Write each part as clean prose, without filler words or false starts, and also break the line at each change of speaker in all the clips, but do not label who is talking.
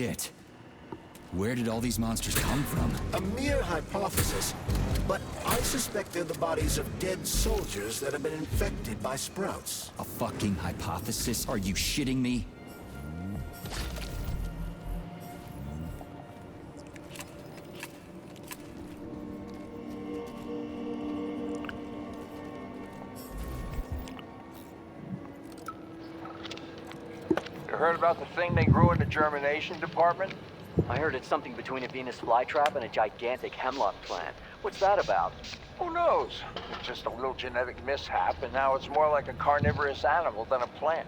shit. Where did all these monsters come from?
A mere hypothesis, but I suspect they're the bodies of dead soldiers that have been infected by sprouts.
A fucking hypothesis? Are you shitting me?
You heard about the thing they grew in the germination department?
I heard it's something between a Venus flytrap and a gigantic hemlock plant. What's that about?
Who knows? It's just a little genetic mishap, and now it's more like a carnivorous animal than a plant.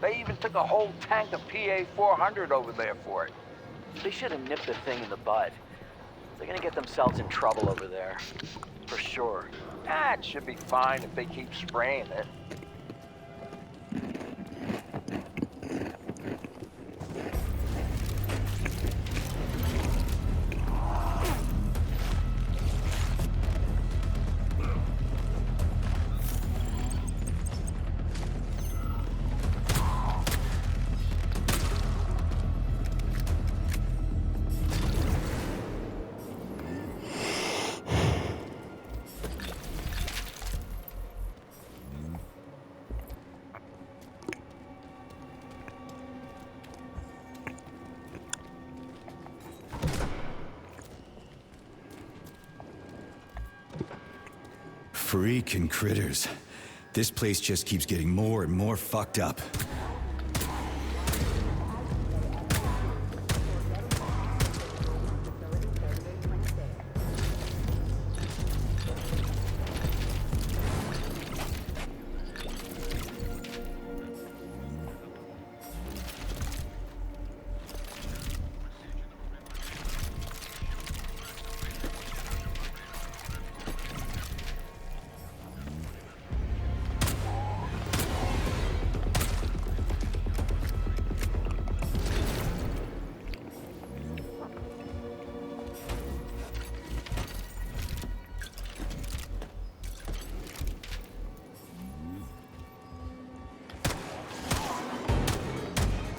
They even took a whole tank of PA-400 over there for it.
They should have nipped the thing in the bud. They're gonna get themselves in trouble over there. For sure.
It should be fine if they keep spraying it.
Freaking critters. This place just keeps getting more and more fucked up.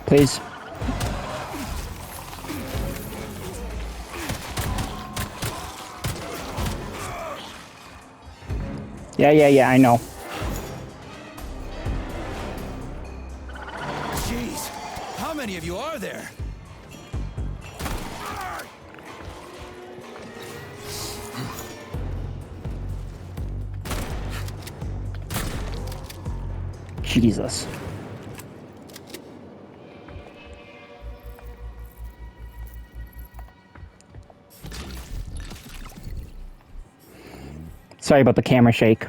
Please. Yeah, I know.
Jeez, how many of you are there?
Jesus. Sorry about the camera shake.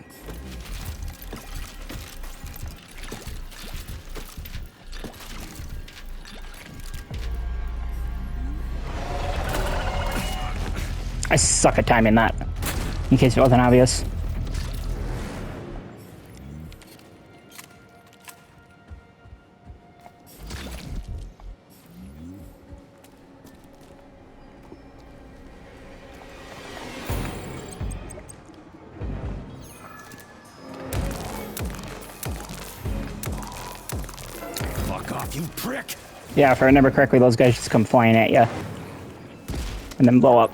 I suck at timing that, in case it wasn't obvious.
Fuck off, you prick!
Yeah, if I remember correctly, those guys just come flying at you. And then blow up.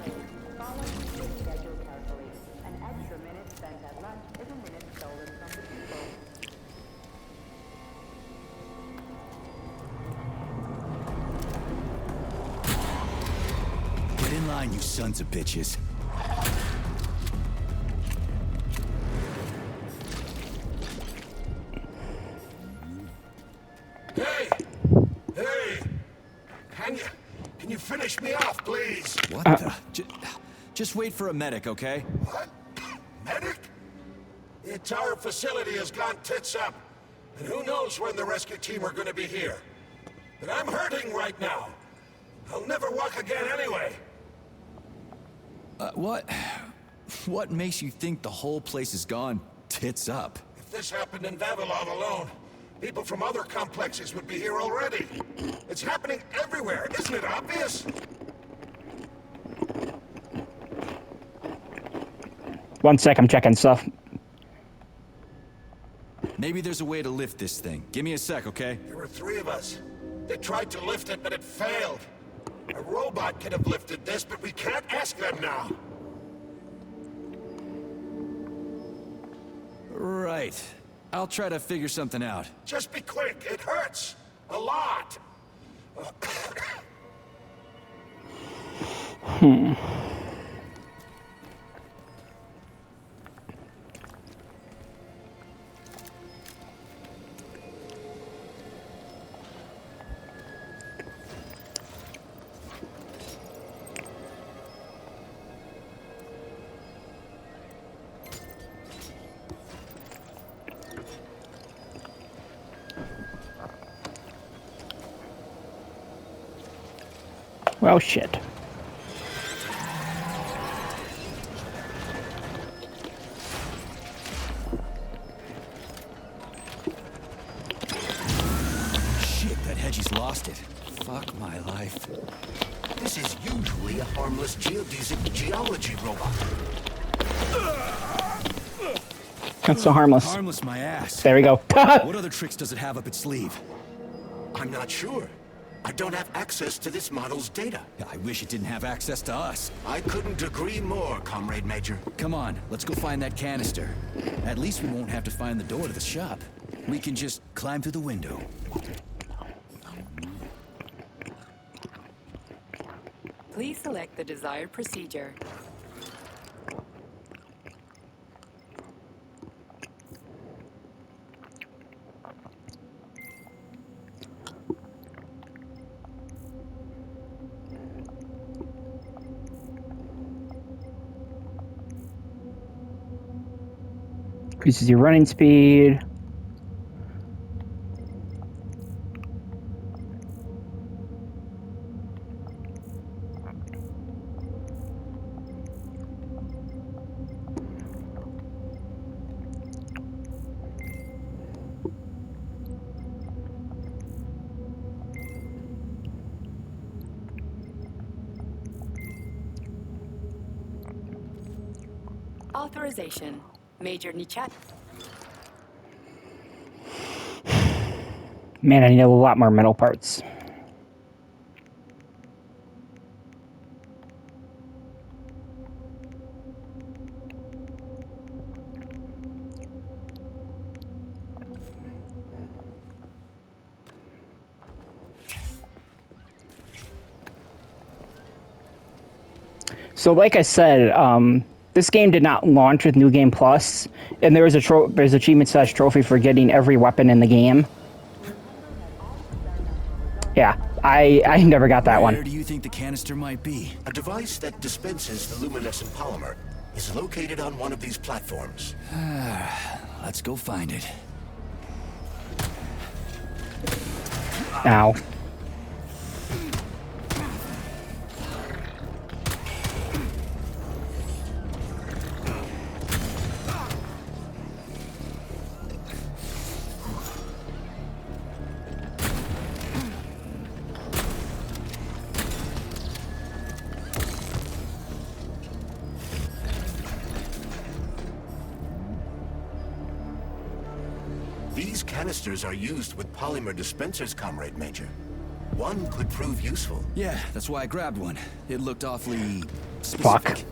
Get in line, you sons of bitches.
Hey! Hey! Can you finish me off, please?
What the? Just wait for a medic, okay?
What? Medic? The entire facility has gone tits up. And who knows when the rescue team are gonna be here. But I'm hurting right now. I'll never walk again anyway.
What makes you think the whole place is gone tits up?
If this happened in Vavilov alone, people from other complexes would be here already. It's happening everywhere, isn't it obvious?
One sec, I'm checking stuff.
Maybe there's a way to lift this thing. Give me a sec, okay?
There were 3 of us. They tried to lift it, but it failed. A robot could have lifted this, but we can't ask them now.
Right. I'll try to figure something out.
Just be quick, it hurts. A lot.
Well, shit.
Shit, that Hedgie's lost it. Fuck my life.
This is usually a harmless geodesic geology robot.
That's so harmless.
Harmless my ass.
There we go.
What other tricks does it have up its sleeve?
I'm not sure. I don't have access to this model's data.
I wish it didn't have access to us.
I couldn't agree more, Comrade Major.
Come on, let's go find that canister. At least we won't have to find the door to the shop. We can just climb through the window.
Please select the desired procedure.
Increases your running speed.
Authorization. Major Nichat.
Man, I need a lot more metal parts. So like I said, this game did not launch with New Game Plus, and there's achievement / trophy for getting every weapon in the game. Yeah, I never got that one.
Where do you think the canister might be?
A device that dispenses the luminescent polymer is located on one of these platforms.
Let's go find it.
Ow.
These canisters are used with polymer dispensers, Comrade Major. One could prove useful.
Yeah, that's why I grabbed one. It looked awfully specific.
Fuck.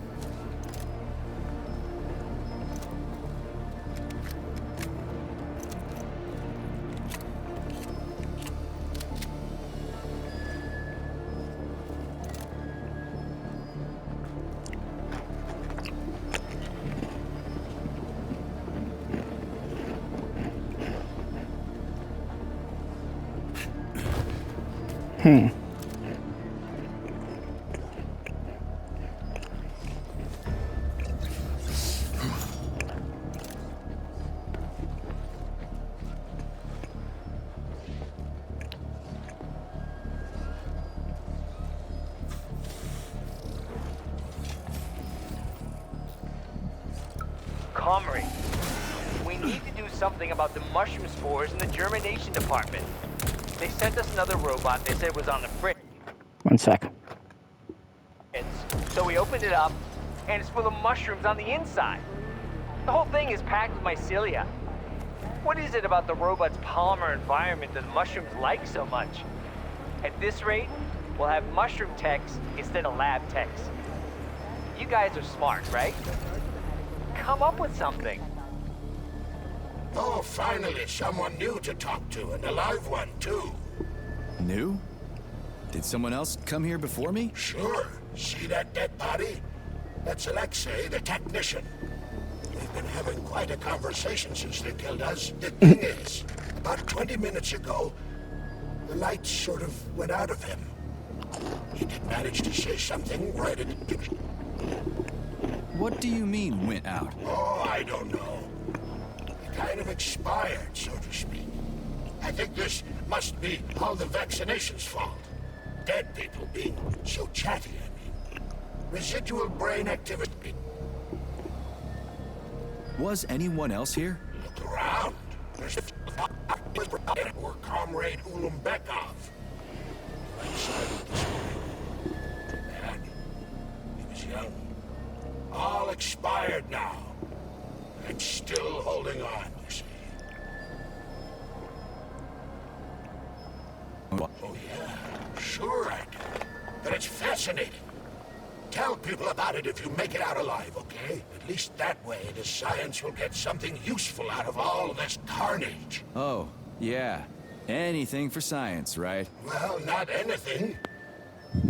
Comrade, we need to do something about the mushroom spores in the germination department. They sent us another robot they said was on the fritz.
One sec.
So we opened it up, and it's full of mushrooms on the inside. The whole thing is packed with mycelia. What is it about the robot's polymer environment that mushrooms like so much? At this rate, we'll have mushroom techs instead of lab techs. You guys are smart, right? Come up with something.
Oh, finally, someone new to talk to, and a live one, too.
New? Did someone else come here before me?
Sure. See that dead body? That's Alexei, the technician. We've been having quite a conversation since they killed us. The thing is, about 20 minutes ago, the light sort of went out of him. He did manage to say something right at the...
What do you mean, went out?
Oh, I don't know. He kind of expired, so to speak. I think this must be all the vaccination's fault. Dead people being so chatty, I mean. Residual brain activity.
Was anyone else here?
Look around. There's or Comrade Ulumbekov. Right side of the story. Man, he was young. All expired now. I'm still holding on, you see. Oh yeah, sure I do. But it's fascinating. Tell people about it if you make it out alive, okay? At least that way the science will get something useful out of all this carnage.
Oh, yeah. Anything for science, right?
Well, not anything.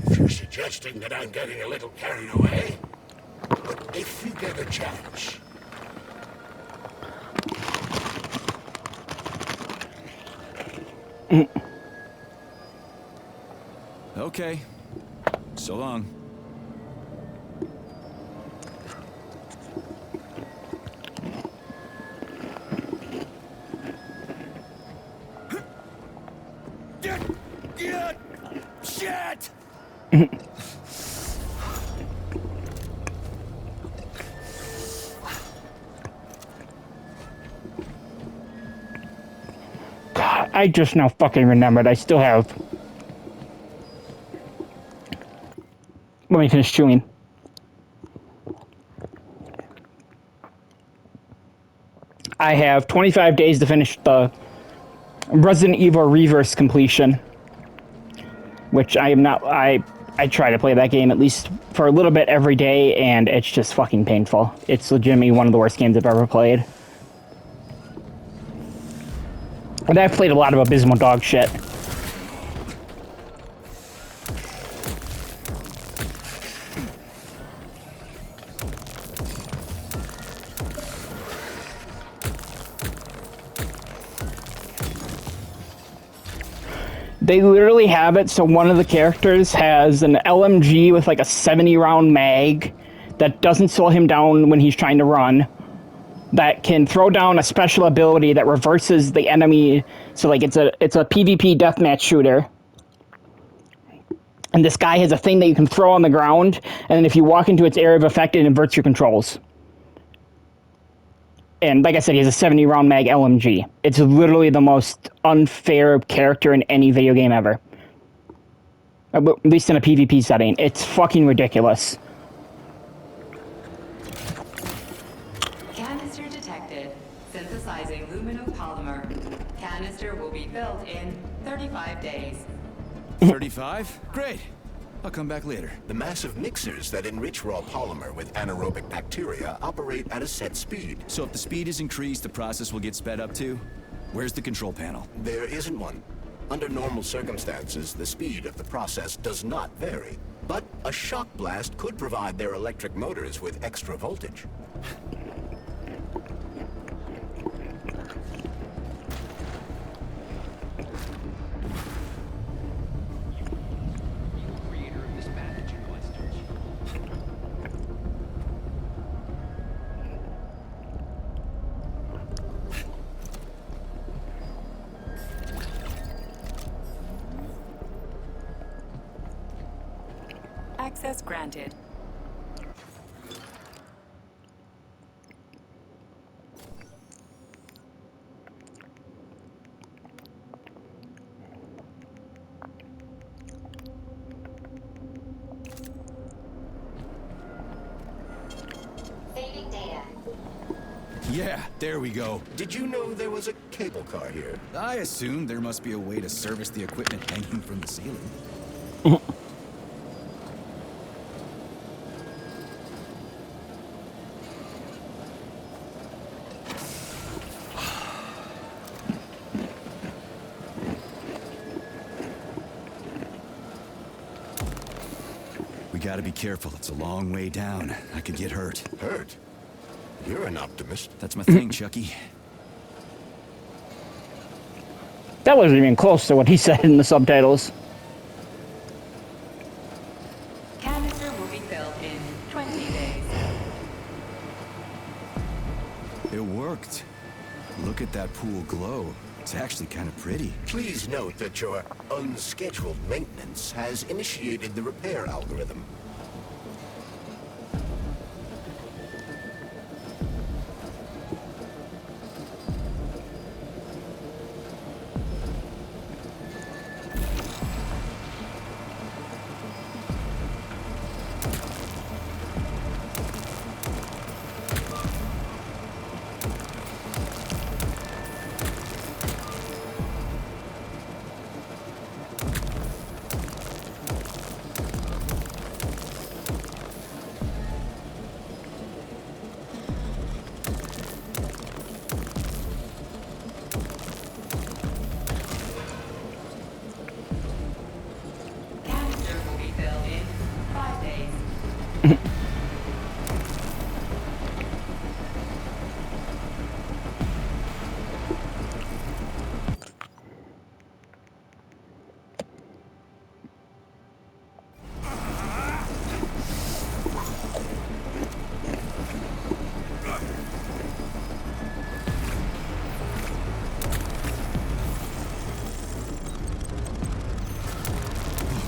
If you're suggesting that I'm getting a little carried away. But if you get a chance...
Okay. So long. Shit!
I just now fucking remembered. I still have... Let me finish chewing. I have 25 days to finish the Resident Evil Reverse completion. Which I am not... I try to play that game at least for a little bit every day, and it's just fucking painful. It's legitimately one of the worst games I've ever played. And I've played a lot of abysmal dog shit. They literally have it so one of the characters has an LMG with like a 70-round mag that doesn't slow him down when he's trying to run, that can throw down a special ability that reverses the enemy, so like it's a PvP deathmatch shooter. And this guy has a thing that you can throw on the ground, and then if you walk into its area of effect, it inverts your controls. And like I said, he has a 70-round mag LMG. It's literally the most unfair character in any video game ever. At least in a PvP setting. It's fucking ridiculous.
Canister detected. Synthesizing luminopolymer. Canister will be built in 35 days.
35? Great. I'll come back later.
The massive mixers that enrich raw polymer with anaerobic bacteria operate at a set speed.
So if the speed is increased, the process will get sped up too? Where's the control panel?
There isn't one. Under normal circumstances, the speed of the process does not vary. But a shock blast could provide their electric motors with extra voltage.
Access granted.
Saving data.
Yeah, there we go.
Did you know there was a cable car here?
I assumed there must be a way to service the equipment hanging from the ceiling. We gotta be careful. It's a long way down. I could get hurt.
Hurt? You're an optimist.
That's my thing, Chucky.
That wasn't even close to what he said in the subtitles.
Canister will be filled in 20 days.
It worked. Look at that pool glow. It's actually kind of pretty.
Please note that your unscheduled maintenance has initiated the repair algorithm.
Canister will be filled in 5 days.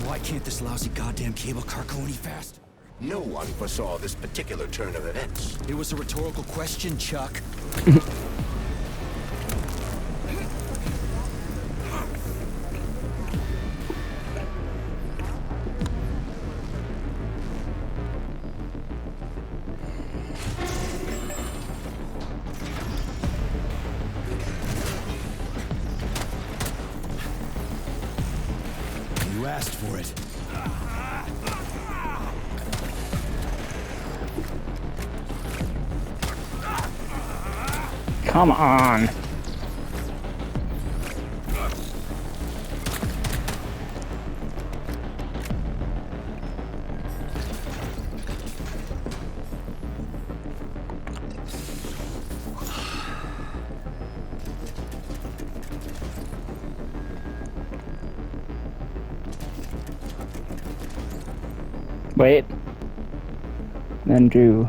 Why can't this lousy goddamn cable car go any faster?
No one foresaw this particular turn of events.
It was a rhetorical question, Chuck. You asked for it.
Come on. Wait. Then do.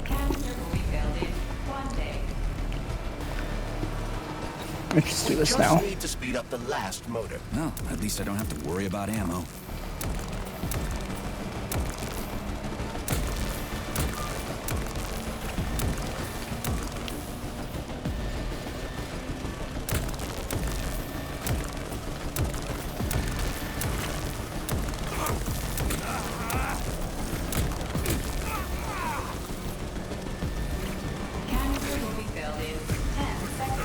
Canister will be filled in 1 day.
Let's just do this
Just
now.
need to speed up the last motor.
Well, at least I don't have to worry about ammo.
Canister will be filled in 10 seconds.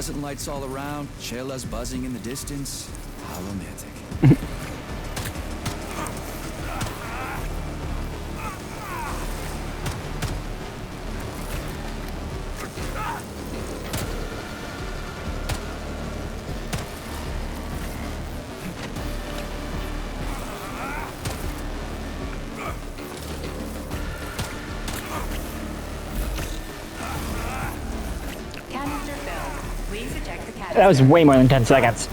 Fluorescent lights all around, chelas buzzing in the distance. How romantic.
Canister filled. Please eject the canister.
That was way more than 10 seconds.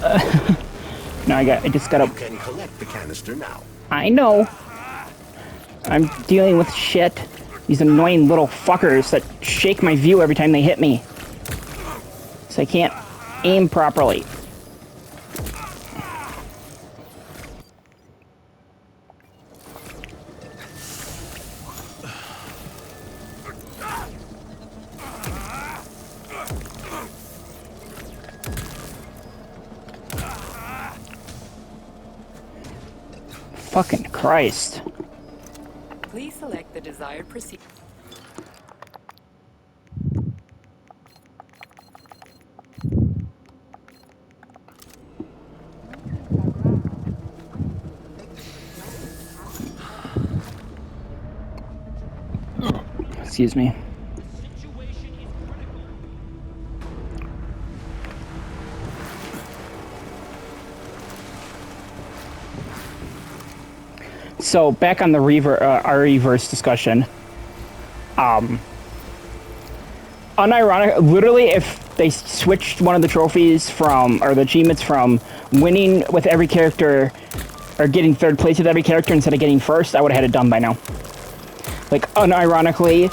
No, I just gotta...
You can collect the canister now.
I know. I'm dealing with shit. These annoying little fuckers that shake my view every time they hit me. So I can't aim properly. Fucking Christ.
Please select the desired procedure.
Excuse me. So back on the RE-verse discussion. Unironic, literally, if they switched one of the trophies from, or the achievements from winning with every character, or getting third place with every character instead of getting first, I would have had it done by now. Like, unironically,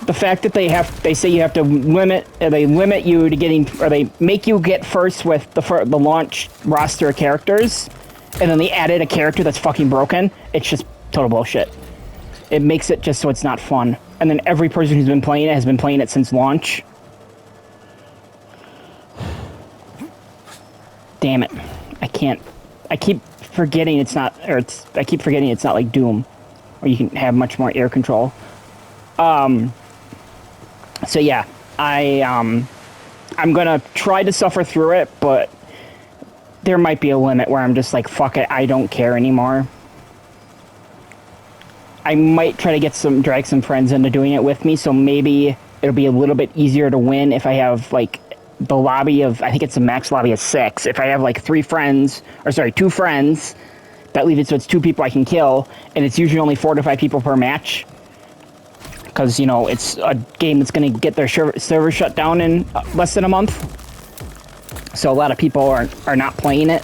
the fact that they say you have to limit, they limit you to getting, or they make you get first with the launch roster of characters, and then they added a character that's fucking broken, it's just total bullshit. It makes it just so it's not fun. And then every person who's been playing it has been playing it since launch. Damn it. I keep forgetting it's not, I keep forgetting it's not like Doom, where you can have much more air control. So yeah, I'm gonna try to suffer through it, but there might be a limit where I'm just like, fuck it, I don't care anymore. I might try to drag some friends into doing it with me, so maybe it'll be a little bit easier to win if I have, like, the lobby of, I think it's a max lobby of 6. If I have, like, 2 friends, that leaves it so it's 2 people I can kill, and it's usually only 4 to 5 people per match. Because, you know, it's a game that's going to get their server shut down in less than a month. So a lot of people are not playing it.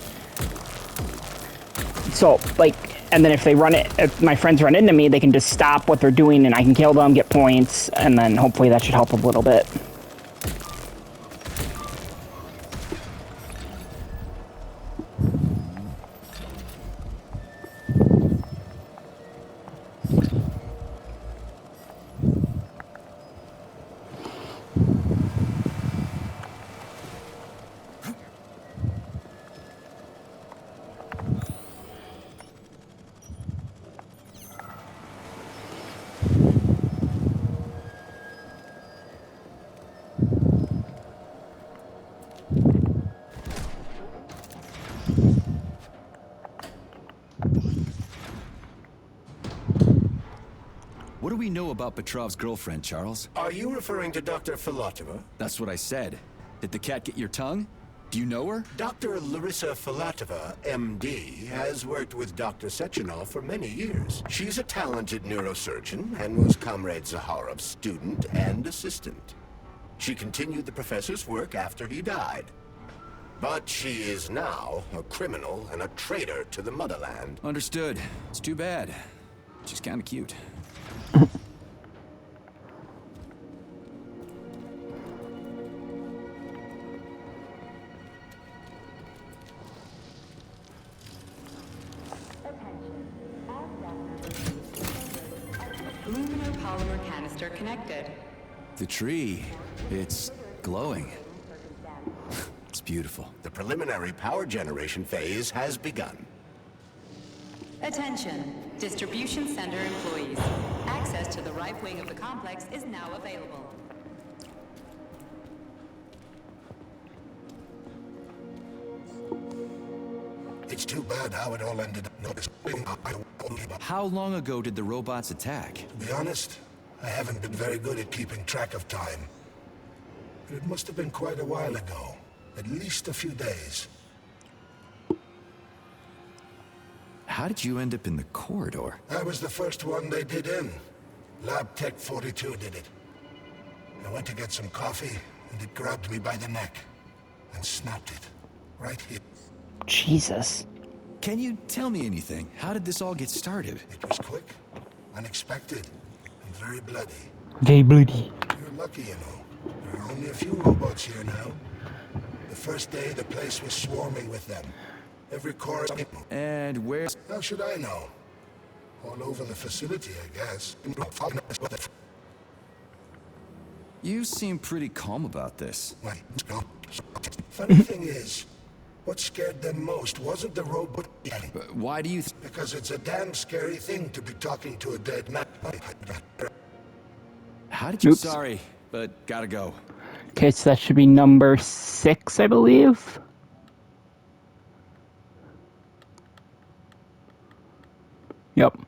So, like, and then if my friends run into me, they can just stop what they're doing and I can kill them, get points, and then hopefully that should help a little bit.
What do we know about Petrov's girlfriend, Charles?
Are you referring to Dr. Filatova?
That's what I said. Did the cat get your tongue? Do you know her?
Dr. Larissa Filatova, MD, has worked with Dr. Sechenov for many years. She's a talented neurosurgeon and was Comrade Zaharov's student and assistant. She continued the professor's work after he died. But she is now a criminal and a traitor to the motherland.
Understood. It's too bad. She's kind of cute.
Luminopolymer canister connected.
The tree, it's glowing. It's beautiful.
The preliminary power generation phase has begun.
Attention, distribution center employees. Access to the right wing of the complex is now available.
It's too bad how it all ended up.
How long ago did the robots attack?
To be honest, I haven't been very good at keeping track of time. But it must have been quite a while ago. At least a few days.
How did you end up in the corridor?
I was the first one they did in. Lab Tech 42 did it. I went to get some coffee, and it grabbed me by the neck. And snapped it. Right here.
Jesus.
Can you tell me anything? How did this all get started?
It was quick, unexpected, and very bloody.
Very bloody.
You're lucky, you know. There are only a few robots here now. The first day, the place was swarming with them. Every core...
And where's...
How should I know? All over the facility, I guess.
You seem pretty calm about this.
Funny thing is, what scared them most wasn't the robot.
Why do you...
Because it's a damn scary thing to be talking to a dead man.
How did you...
Oops.
Sorry, but gotta go.
Okay, so that should be number 6, I believe. Yep.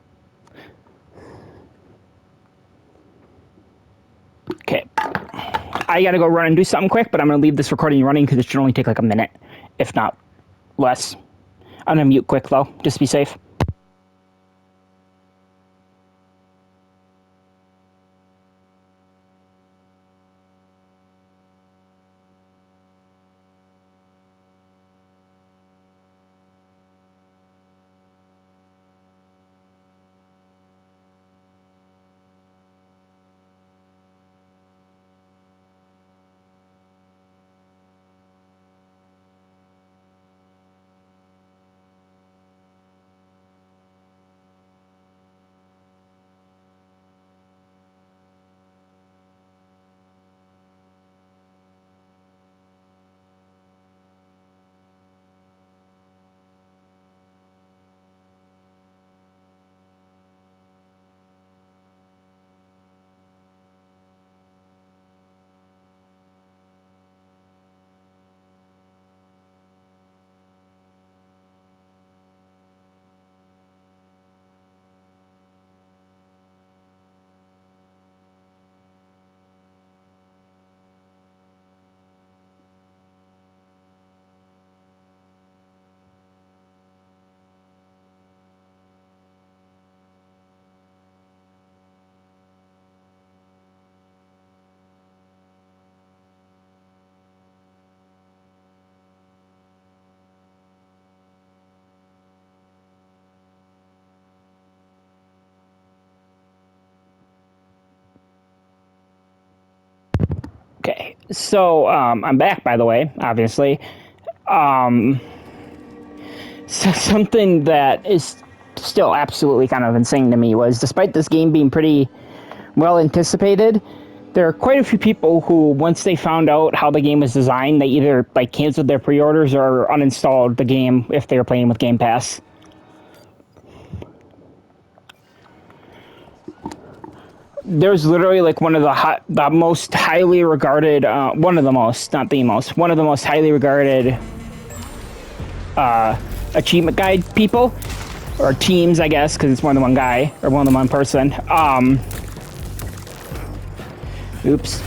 Okay. I gotta go run and do something quick, but I'm gonna leave this recording running because it should only take like a minute, if not less. I'm gonna mute quick though, just to be safe. Okay, so I'm back, by the way, obviously. So something that is still absolutely kind of insane to me was, despite this game being pretty well anticipated, there are quite a few people who, once they found out how the game was designed, they either like canceled their pre-orders or uninstalled the game if they were playing with Game Pass. There's literally like one of the most highly regarded, one of the most highly regarded achievement guide people, or teams, I guess, because it's more than one guy, or more than one person. Oops.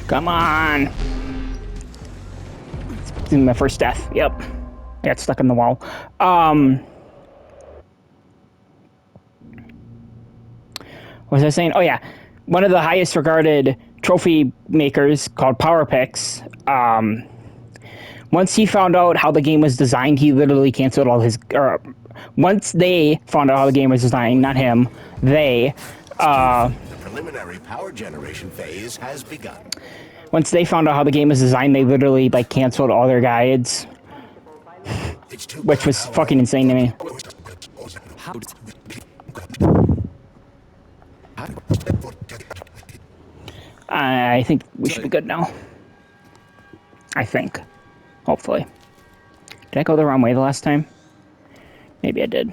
Come on. It's my first death, yep. I got stuck in the wall. What was I saying? Oh yeah, one of the highest regarded trophy makers called PowerPix. Once he found out how the game was designed, he literally canceled all his. Once they found out how the game was designed, not him, they.
The preliminary power generation phase has begun.
Once they found out how the game was designed, they literally like canceled all their guides, which was fucking insane to me. I think we should be good now. I think. Hopefully. Did I go the wrong way the last time? Maybe I did.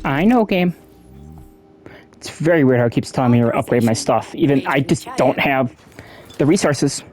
I know, game. It's very weird how it keeps telling me to upgrade my stuff. Even I just don't have the resources.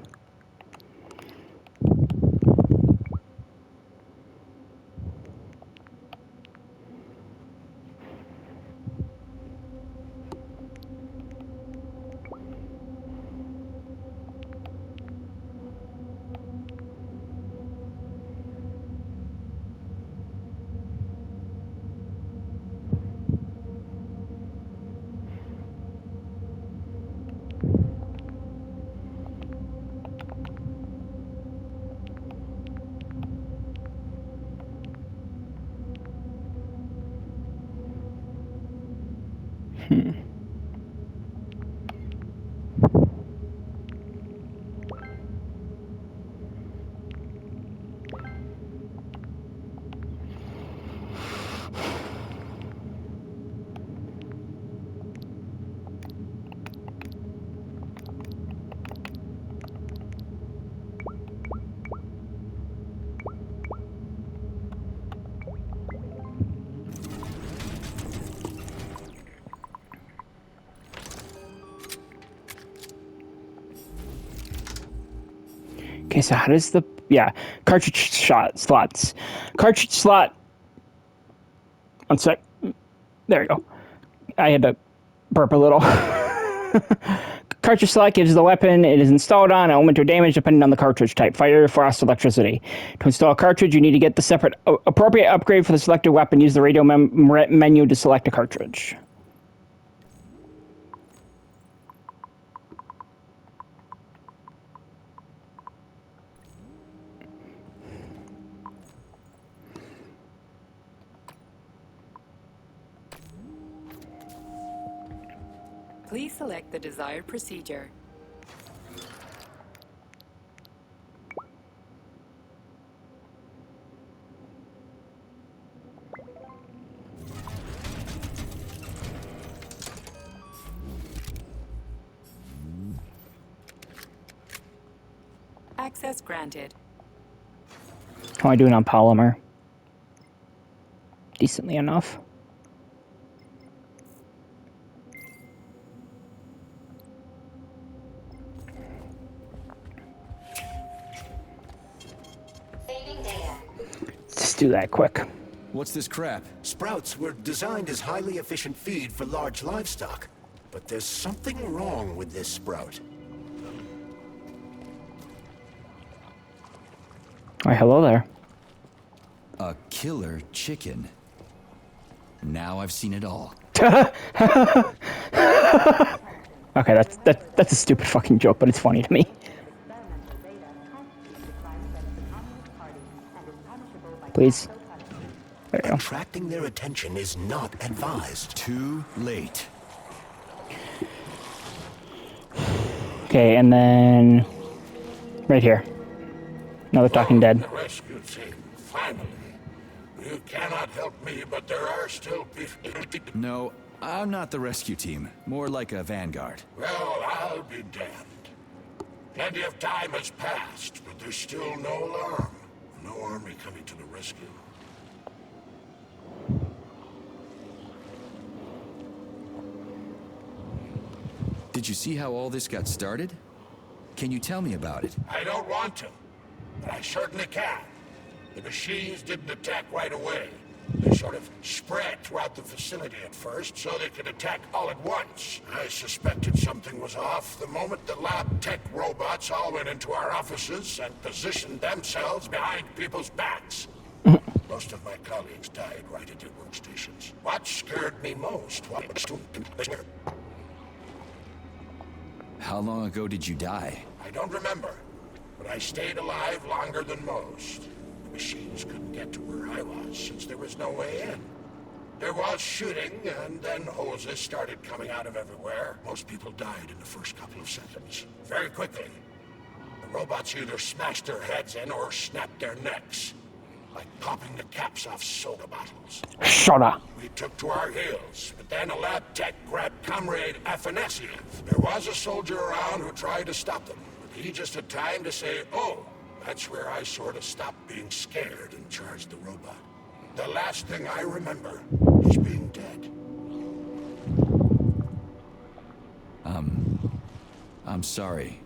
Okay, so how does the... Yeah, cartridge slots. Cartridge slot... One sec. There we go. I had to burp a little. Cartridge slot gives the weapon it is installed on element or damage depending on the cartridge type. Fire, frost, electricity. To install a cartridge, you need to get the separate appropriate upgrade for the selected weapon. Use the radio menu to select a cartridge.
Please select the desired procedure. Access granted.
How am I doing on polymer? Decently enough. Let's do that quick.
What's this crap?
Sprouts were designed as highly efficient feed for large livestock. But there's something wrong with this sprout.
Why, hello there.
A killer chicken. Now I've seen it all.
Okay, that's a stupid fucking joke, but it's funny to me. Please. There you go.
Attracting their attention is not advised.
Too late.
Okay, and then right here. Another Talking Dead.
The rescue team, finally. You cannot help me, but there are still people.
No, I'm not the rescue team. More like a vanguard.
Well, I'll be damned. Plenty of time has passed, but there's still no alarm. No army coming to the rescue.
Did you see how all this got started? Can you tell me about it?
I don't want to, but I certainly can. The machines didn't attack right away. They sort of spread throughout the facility at first, so they could attack all at once. I suspected something was off the moment the lab tech robots all went into our offices and positioned themselves behind people's backs. Most of my colleagues died right at their workstations. What scared me most was...
How long ago did you die?
I don't remember, but I stayed alive longer than most. The machines couldn't get to where I was since there was no way in. There was shooting, and then hoses started coming out of everywhere. Most people died in the first couple of seconds. Very quickly. The robots either smashed their heads in or snapped their necks. Like popping the caps off soda bottles.
Shut up.
We took to our heels, but then a lab tech grabbed Comrade Afanasiev. There was a soldier around who tried to stop them, but he just had time to say, oh, that's where I sort of stopped being scared and charged the robot. The last thing I remember he's being dead.
I'm sorry.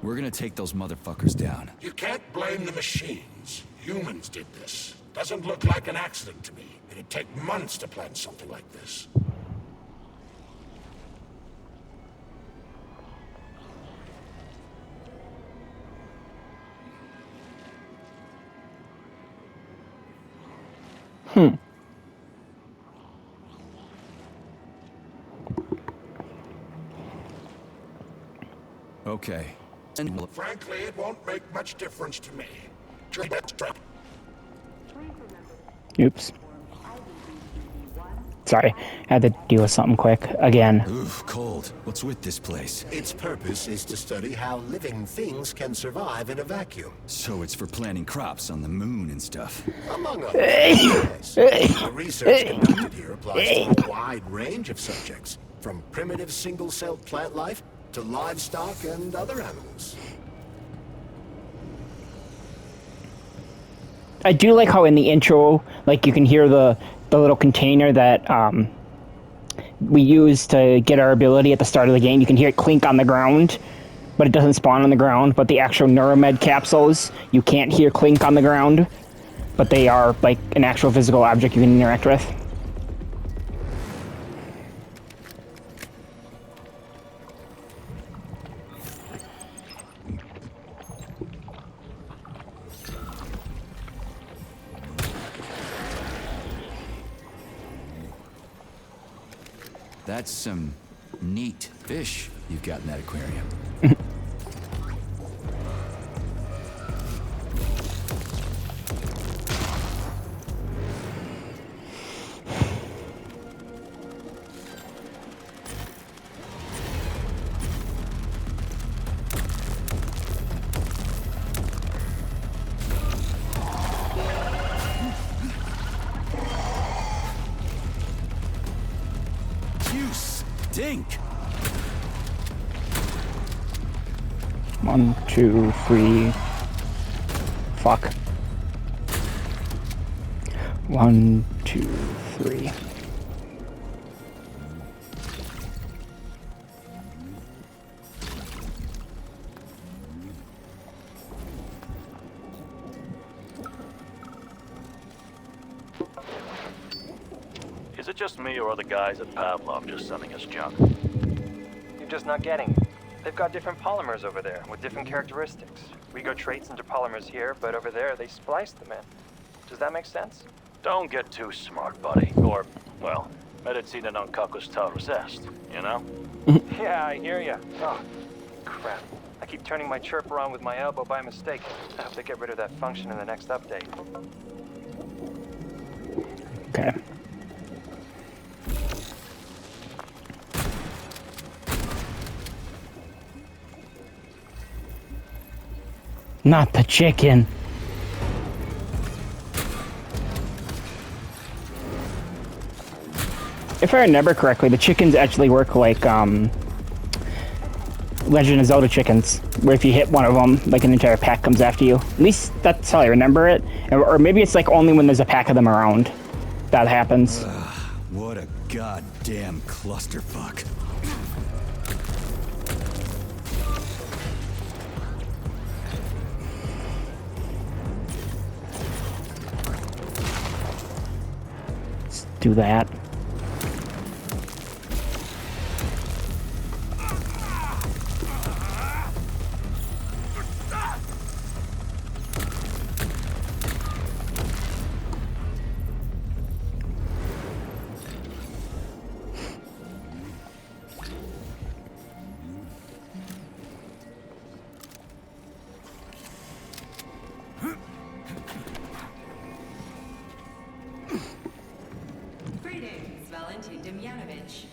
We're gonna take those motherfuckers down.
You can't blame the machines. Humans did this. Doesn't look like an accident to me. It'd take months to plan something like this.
Okay.
Frankly, it won't make much difference to me.
Oops. Sorry, I had to deal with something quick again.
Oof, cold. What's with this place?
Its purpose is to study how living things can survive in a vacuum.
So it's for planting crops on the moon and stuff.
Among others, yes. The research conducted here applies to a wide range of subjects, from primitive single-celled plant life to livestock and other animals.
I do like how in the intro, like, you can hear the little container that we use to get our ability at the start of the game. You can hear it clink on the ground, but it doesn't spawn on the ground. But the actual Neuromed capsules, you can't hear clink on the ground, but they are like an actual physical object you can interact with.
That's some neat fish you've got in that aquarium. Dink!
1, 2, 3. Fuck. 1, 2, 3.
Is it just me, or are the guys at Pavlov just sending us junk?
You're just not getting it. They've got different polymers over there with different characteristics. We go traits into polymers here, but over there they splice them in. Does that make sense?
Don't get too smart, buddy. Or, well, medicina non cacus taurus est, you know?
Yeah, I hear ya. Oh, crap. I keep turning my chirper on with my elbow by mistake. I hope they get rid of that function in the next update.
Okay. Not the chicken. If I remember correctly, the chickens actually work like Legend of Zelda chickens, where if you hit one of them, like an entire pack comes after you. At least that's how I remember it. Or maybe it's like only when there's a pack of them around that happens.
What a goddamn clusterfuck.
Let's do that.
Greetings, Valentin Demyanovich.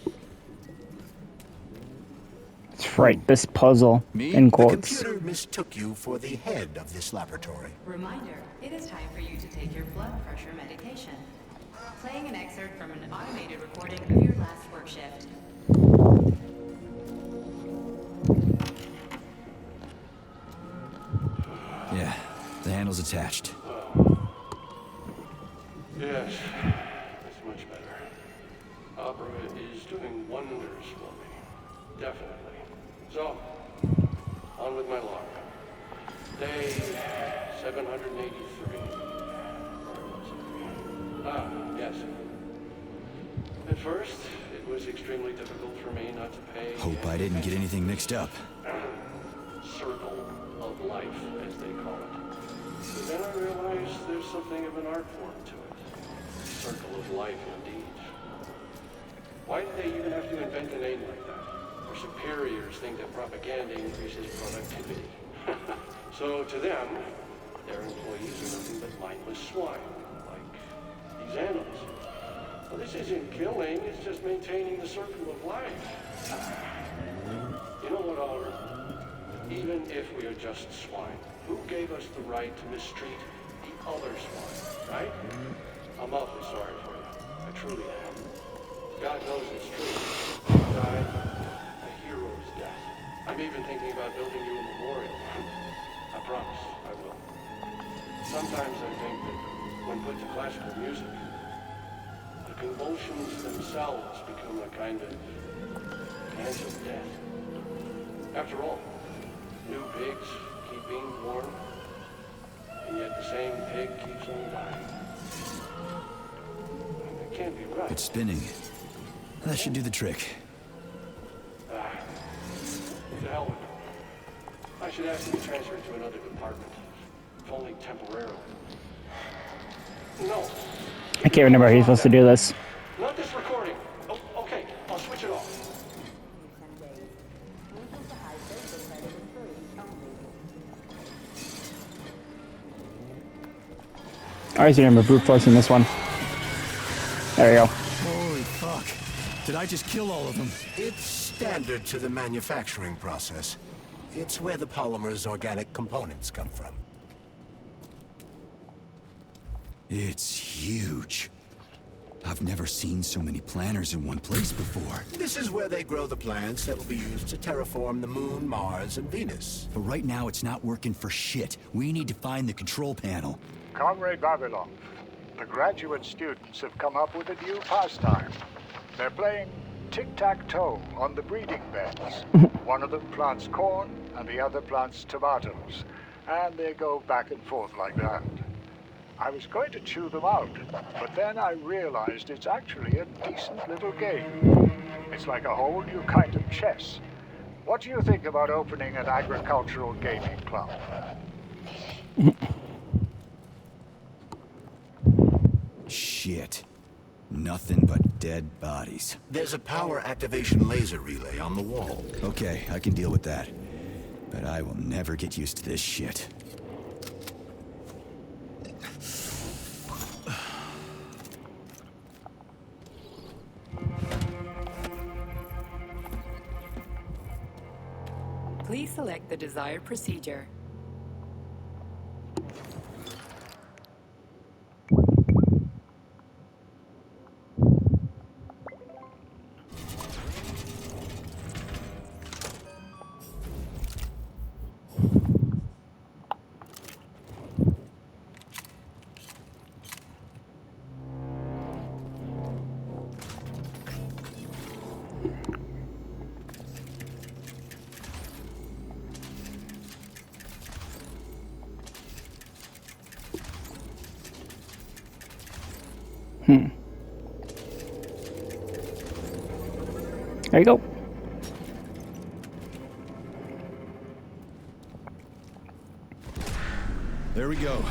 Let's write this puzzle
Me?
in
The
quotes.
computer mistook you for the head of this laboratory.
Reminder, it is time for you to take your blood pressure medication. Playing an excerpt from an automated recording of your last work shift.
Yeah, the handle's attached.
Yes, that's much better.
wonders for me. Definitely. So, on with my log. Day 783. Where was it? Ah, yes. At first, it was extremely difficult for me not to pay...
Hope I didn't get anything mixed up.
Circle of life, as they call it. But then I realized there's something of an art form to it. Circle of life, indeed. Why did they even have to invent a name like that? Their superiors think that propaganda increases productivity. So to them, their employees are nothing but mindless swine, like these animals. Well, this isn't killing, it's just maintaining the circle of life. You know what, Oliver? Even if we are just swine, who gave us the right to mistreat the other swine, right? I'm awfully sorry for you. I truly am. God knows it's true. You died a hero's death. I'm even thinking about building you a memorial. I promise I will. Sometimes I think that when put to classical music, the convulsions themselves become a kind of dance of death. After all, new pigs keep being born, and yet the same pig keeps on dying. It can't be right.
It's spinning. That should do the trick.
To hell with it. I should ask to be transferred to another department, if only temporarily. No.
I can't remember how you're supposed to do this.
Not this recording. Oh, okay, I'll switch it off.
I always remember brute forcing this one. There you go.
Holy fuck. Did I just kill all of them?
It's standard to the manufacturing process. It's where the polymer's organic components come from.
It's huge. I've never seen so many planters in one place before.
This is where they grow the plants that will be used to terraform the Moon, Mars, and Venus.
But right now it's not working for shit. We need to find the control panel.
Comrade Vavilov, the graduate students have come up with a new pastime. They're playing tic-tac-toe on the breeding beds. One of them plants corn, and the other plants tomatoes. And they go back and forth like that. I was going to chew them out, but then I realized it's actually a decent little game. It's like a whole new kind of chess. What do you think about opening an agricultural gaming club?
Shit. Nothing but dead bodies.
There's a power activation laser relay on the wall.
Okay, I can deal with that. But I will never get used to this shit.
Please select the desired procedure.
There you go.
There we go.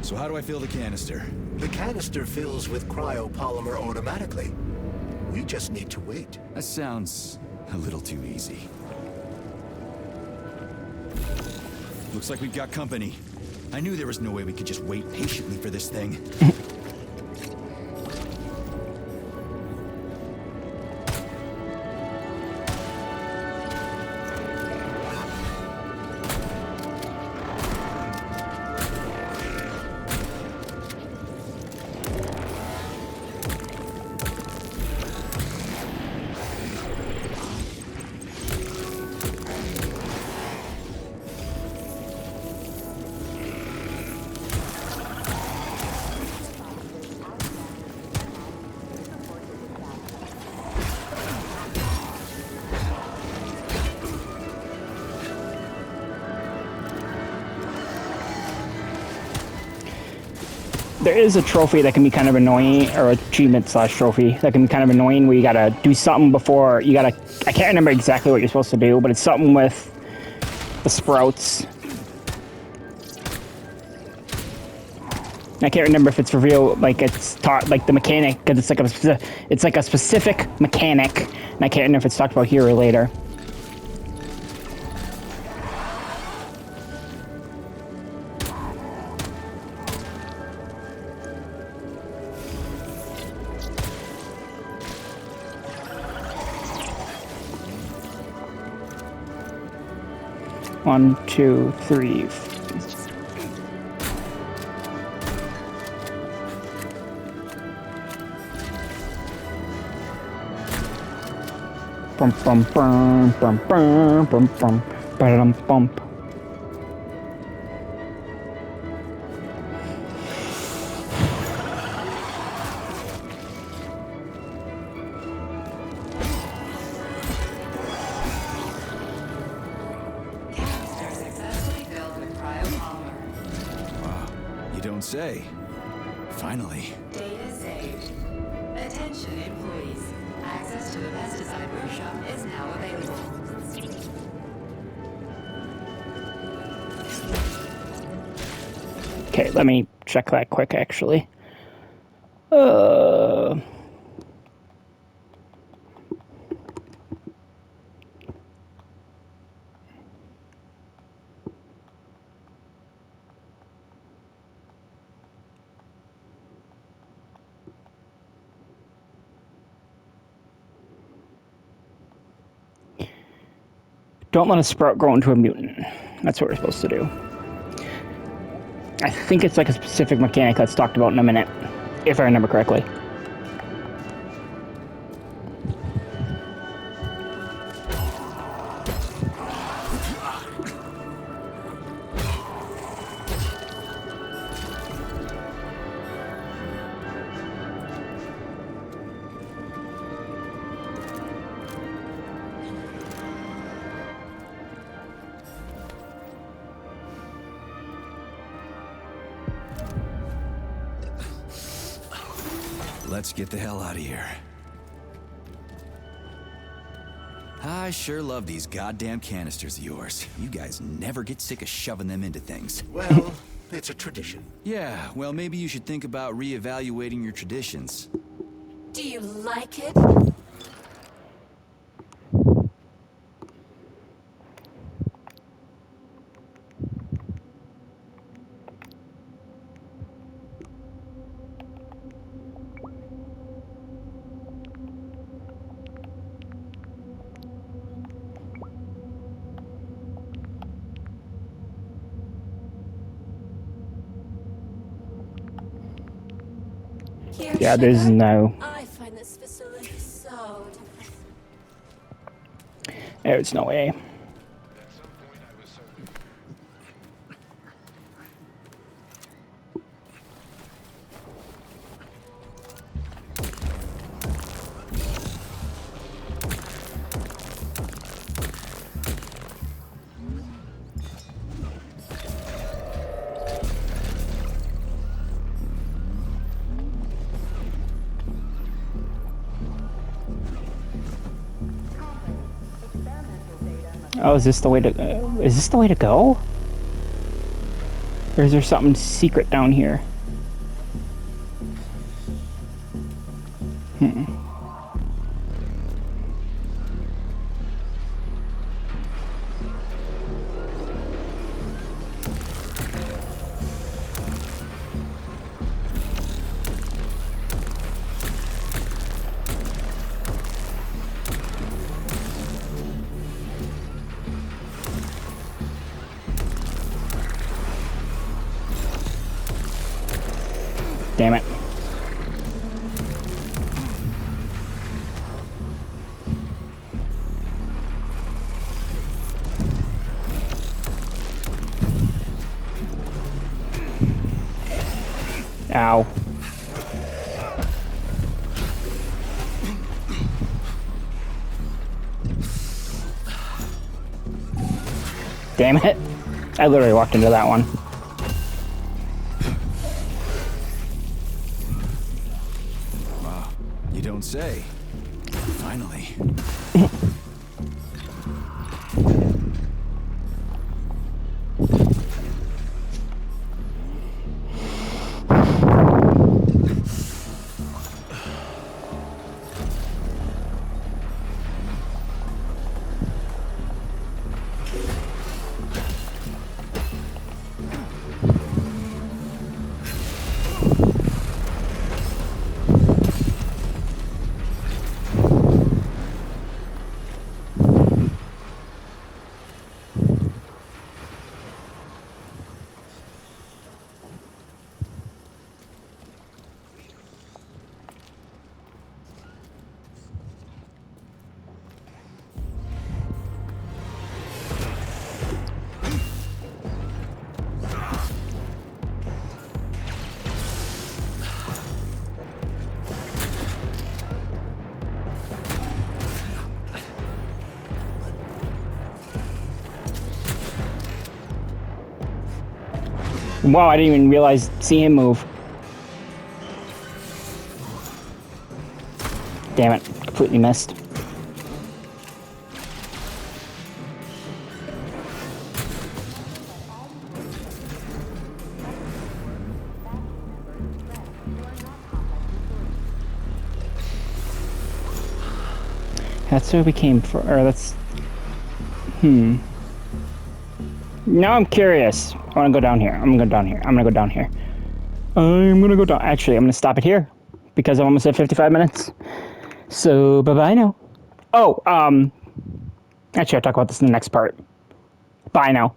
So how do I fill the canister?
The canister fills with cryopolymer automatically. We just need to wait.
That sounds a little too easy. Looks like we've got company. I knew there was no way we could just wait patiently for this thing.
there is a trophy that can be kind of annoying, or achievement slash trophy that can be kind of annoying, where you gotta do something before you gotta. I can't remember exactly what you're supposed to do, but it's something with the sprouts. I can't remember if it's revealed, like it's taught, like the mechanic, because it's like a specific mechanic, and I can't remember if it's talked about here or later. One, two, three. Bum bum bum bum bum bum bum bum bump.
Canister successfully filled with cryopolymer.
Wow, you don't say. Finally.
Data saved. Attention employees. Access to the pesticide workshop is now available.
Okay, let me check that quick, actually. Don't let a sprout grow into a mutant. That's what we're supposed to do. I think it's like a specific mechanic that's talked about in a minute, if I remember correctly.
Let's get the hell out of here. I sure love these goddamn canisters of yours. You guys never get sick of shoving them into things.
Well, it's a tradition.
Yeah, well, maybe you should think about reevaluating your traditions.
Do you like it?
Yeah, there's no.
I find this facility so depressing.
There's no way. Oh, is this the way to go? Or is there something secret down here? Damn it. Ow. Damn it. I literally walked into that one.
don't say. Finally.
Wow, I didn't even see him move. Damn it, completely missed. That's where we came from, or that's... Now I'm curious. I want to go down here. I'm going to go down here. I'm going to go down here. I'm going to go down. Actually, I'm going to stop it here because I'm almost at 55 minutes. So, bye-bye now. Oh, actually, I'll talk about this in the next part. Bye now.